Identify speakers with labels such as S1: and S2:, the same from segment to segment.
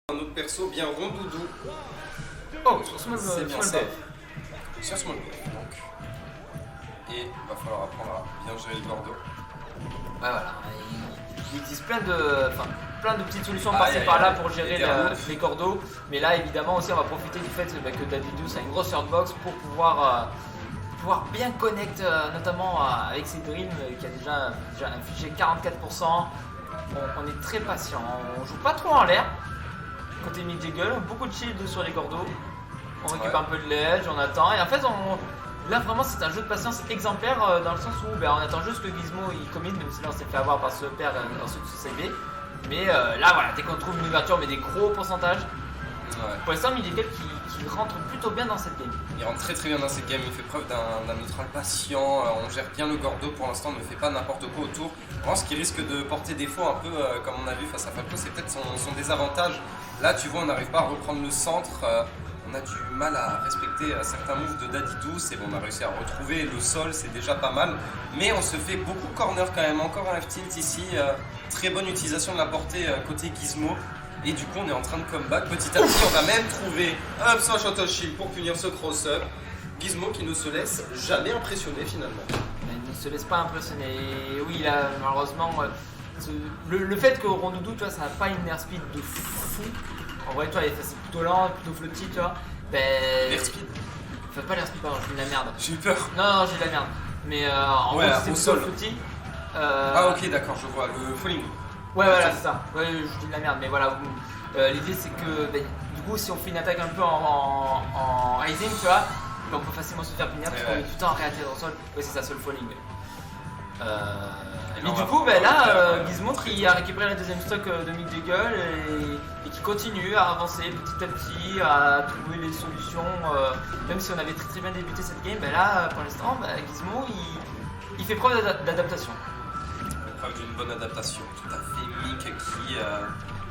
S1: Un autre perso bien rond doudou.
S2: Oh, sur Small
S1: C'est bien
S2: Small
S1: ça.
S2: Dev.
S1: Sur Small Dev, donc. Et va falloir apprendre à bien gérer le Gordo.
S2: Ouais, voilà. Il existe plein de petites solutions
S1: Ah,
S2: passées
S1: y a-
S2: par
S1: y a-
S2: là pour
S1: y a
S2: gérer
S1: des routes.
S2: les cordeaux. Mais là, évidemment, aussi, on va profiter du fait que Dadidou a une grosse hurtbox pour pouvoir bien connect, notamment avec ses drills qui a déjà infligé 44%. On est très patient. On joue pas trop en l'air. Côté mid-jiggle, beaucoup de shield sur les cordeaux. On récupère un peu de ledge, on attend. Et en fait, là vraiment, c'est un jeu de patience exemplaire dans le sens où on attend juste que Gizmo il commit, même si là on s'est fait avoir par ce père et ensuite ce CB. Mais là, voilà, dès qu'on trouve une ouverture, mais des gros pourcentages.
S1: Ouais.
S2: Pour l'instant, mid-jiggle qui rentre plutôt bien dans cette game.
S1: Il rentre très très bien dans cette game, il fait preuve d'un neutral patient, on gère bien le Gordo pour l'instant, ne fait pas n'importe quoi autour. Vraiment, ce qui risque de porter défaut un peu comme on a vu face à Falco, c'est peut-être son désavantage. Là tu vois, on n'arrive pas à reprendre le centre, on a du mal à respecter certains moves de Dadidou. C'est bon, on a réussi à retrouver le sol, c'est déjà pas mal. Mais on se fait beaucoup corner quand même, encore un F-tilt ici, très bonne utilisation de la portée côté Gizmo. Et du coup on est en train de comeback petit à petit, on va même trouver un up smash auto shield pour punir ce cross-up. Gizmo qui ne se laisse jamais impressionner finalement.
S2: Mais il ne se laisse pas impressionner. Et oui, là, malheureusement, le fait que Rondoudou, tu vois, ça n'a pas une airspeed de fou. En vrai, tu vois, c'est plutôt lent, plutôt flotti, tu vois. Ben.
S1: Airspeed.
S2: Enfin, pas l'airspeed, pardon, j'ai eu de la merde.
S1: J'ai eu peur.
S2: Non, j'ai de la merde. Mais en
S1: Ouais,
S2: gros,
S1: au
S2: c'est plutôt
S1: sol.
S2: flotti.
S1: Ah ok, d'accord, je vois, le falling.
S2: Ouais, voilà, c'est ça. Ouais, je dis de la merde, mais voilà. L'idée, c'est que, ben, du coup, si on fait une attaque un peu en rising, tu vois, ben, on peut facilement se faire punir parce qu'on est tout le temps réatterri dans le sol. Ouais, c'est ça, seul falling. Mais du coup, ben là, Gizmo qui a récupéré la deuxième stock de mid-jiggle et qui continue à avancer petit à petit, à trouver les solutions. Même si on avait très très bien débuté cette game, ben là, pour l'instant, ben, Gizmo il fait preuve d'adaptation.
S1: Preuve d'une bonne adaptation, tout à fait. Mick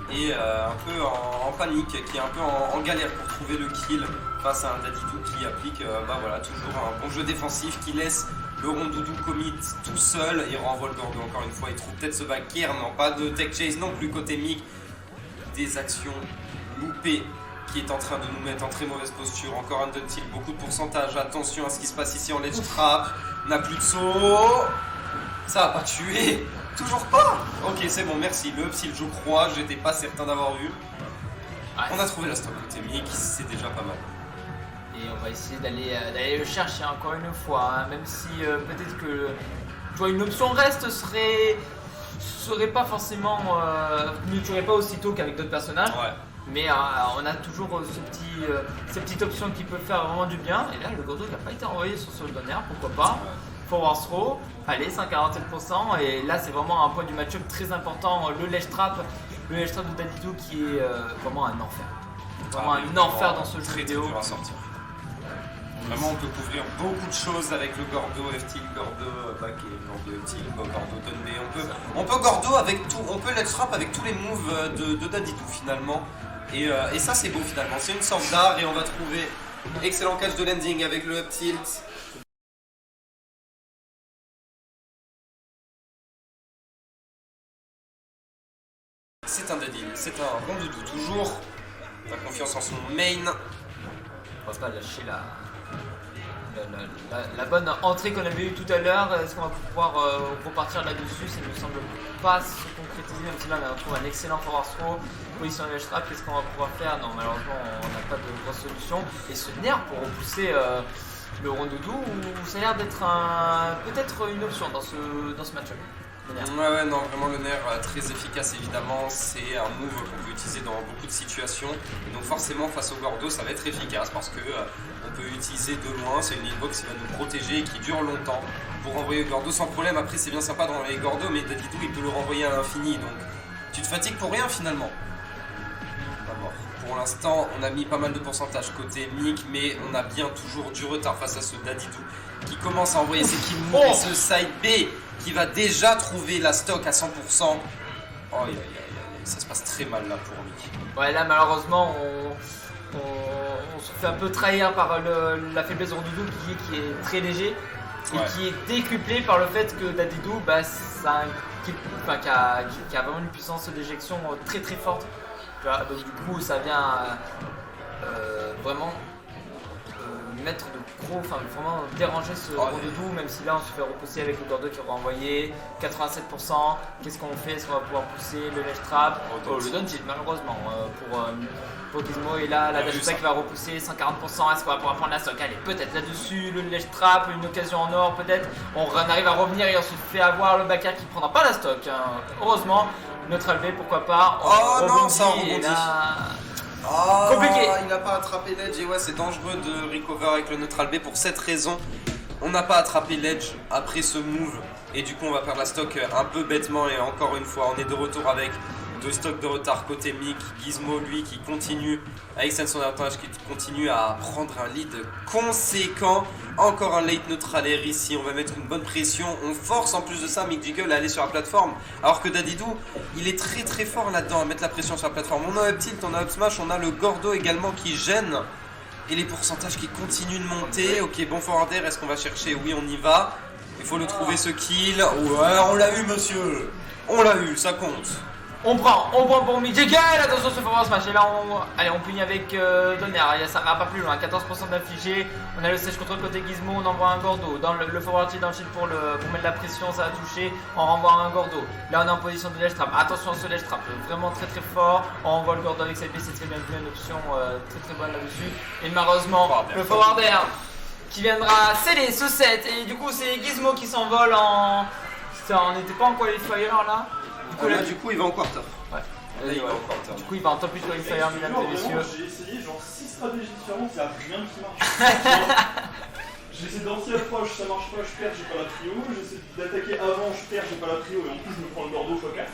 S1: qui est un peu en panique, qui est un peu en galère pour trouver le kill face à un Dadidou qui applique voilà, toujours un bon jeu défensif, qui laisse le Rondoudou commit tout seul et renvoie le Gordo encore une fois. Il trouve peut-être ce back air, non pas de tech chase non plus côté Mick. Des actions loupées qui est en train de nous mettre en très mauvaise posture. Encore un tilt, beaucoup de pourcentage. Attention à ce qui se passe ici en ledge trap. N'a plus de saut. Ça va pas tuer. Toujours pas. Ok, c'est bon, merci. Le upsil, je crois, j'étais pas certain d'avoir vu.
S2: Ouais.
S1: On a trouvé la stock côté Mick, c'est déjà pas mal.
S2: Et on va essayer d'aller le chercher encore une fois, hein, même si peut-être que tu vois, une option reste serait pas forcément ne tuerait pas aussitôt qu'avec d'autres personnages.
S1: Ouais.
S2: Mais on a toujours cette petite option qui peut faire vraiment du bien. Et là, le Gordo n'a pas été envoyé sur ce donner, pourquoi pas. Forward throw, allez, 147%. Et là, c'est vraiment un point du match-up très important. Le ledge trap de Dadidou qui est vraiment un enfer. Vraiment un enfer dans ce jeu
S1: très
S2: vidéo.
S1: dur à sortir. Vraiment, on peut couvrir beaucoup de choses avec le Gordo, FT, Gordo, back et Gordo, FT, Gordo, down B. On peut Gordo avec tout, on peut let's trap avec tous les moves de Dadidou finalement. Et ça, c'est beau finalement. C'est une sorte d'art et on va trouver excellent catch de landing avec le up tilt. C'est un Daddy, c'est un Rondoudou toujours. La confiance en son main.
S2: On va pas lâcher la bonne entrée qu'on avait eue tout à l'heure. Est-ce qu'on va pouvoir repartir là-dessus? Ça ne me semble pas se concrétiser, même si là on trouve un excellent forward throw. Position de trap, qu'est-ce qu'on va pouvoir faire? Non, malheureusement on n'a pas de grosse solution. Et ce nerf pour repousser le Rondoudou, ça a l'air d'être peut-être une option dans ce match-up.
S1: Ouais, non, vraiment le nerf très efficace évidemment. C'est un move qu'on peut utiliser dans beaucoup de situations. Et donc forcément face au Gordo ça va être efficace parce que on peut l'utiliser de loin. C'est une hitbox qui va nous protéger et qui dure longtemps pour renvoyer le Gordo sans problème. Après c'est bien sympa de renvoyer le Gordo, mais Dadidou il peut le renvoyer à l'infini. Donc tu te fatigues pour rien finalement. D'abord, pour l'instant on a mis pas mal de pourcentage côté Mick, mais on a bien toujours du retard face à ce Dadidou qui commence à envoyer ses kills moves et ce side B qui va déjà trouver la stock à 100%. Oh, ça se passe très mal là pour Mick.
S2: Ouais, là malheureusement on se fait un peu trahir par la faiblesse de Rondoudou qui est très léger et qui est décuplé par le fait que Dadidou qui a vraiment une puissance d'éjection très très forte. Tu vois, donc du coup ça vient vraiment mettre de gros, enfin vraiment déranger ce Rondoudou, même si là on se fait repousser avec le Gordo qui est renvoyé, 87%, qu'est-ce qu'on fait? Est-ce qu'on va pouvoir pousser le Ledge Trap? Le Dodge malheureusement pour Gizmo, et là la Dash Attack va repousser 140%, est-ce qu'on va pouvoir prendre la stock? Allez, peut-être là-dessus, le Ledge Trap, une occasion en or peut-être, on arrive à revenir et on se fait avoir le backer qui prendra pas la stock, hein. Heureusement, Neutral V, pourquoi pas,
S1: non, ça rebondit.
S2: Et là...
S1: compliqué. Il n'a pas attrapé l'edge et ouais, c'est dangereux de recover avec le neutral B pour cette raison. On n'a pas attrapé l'edge après ce move et du coup on va perdre la stock un peu bêtement, et encore une fois on est de retour avec 2 stocks de retard côté Mick. Gizmo lui qui continue à extendre son avantage, qui continue à prendre un lead conséquent. Encore un late neutral air ici, on va mettre une bonne pression, on force en plus de ça Mick Jiggle à aller sur la plateforme, alors que Dadidou il est très très fort là-dedans à mettre la pression sur la plateforme. On a up tilt, on a up smash, on a le Gordo également qui gêne, et les pourcentages qui continuent de monter. Ok, bon forward air, est-ce qu'on va chercher? Oui, on y va, il faut le trouver ce kill. Ouais, on l'a eu monsieur, on l'a eu, ça compte.
S2: On prend pour Mick Jiggle, attention ce forward smash, et là on punit avec Donner, ça va pas plus loin, 14% d'infligé, on a le sèche contrôle côté Gizmo, on envoie un Gordo, dans le forward tilt, dans le shield pour mettre la pression, ça va toucher, on renvoie un Gordo, là on est en position de ledge trap, attention à ce ledge trap, vraiment très très fort, on renvoie le Gordo avec sa épée, c'est très bien vu, une option très très bonne là-dessus, et malheureusement le forward air qui viendra sceller ce set, et du coup c'est Gizmo qui s'envole en... On n'était pas en qualifier là.
S1: Du coup, il va en quarter.
S2: Ouais.
S1: Là, il va en quarter.
S2: Du coup, il va en top 8 qualifier, mesdames et messieurs.
S3: J'ai essayé genre 6 stratégies différentes, il n'y a rien qui marche. J'essaie d'anti-approche, ça marche pas, je perds, j'ai pas la trio. J'essaie d'attaquer avant, je perds, j'ai pas la trio, et en plus, je me prends le Gordo x4.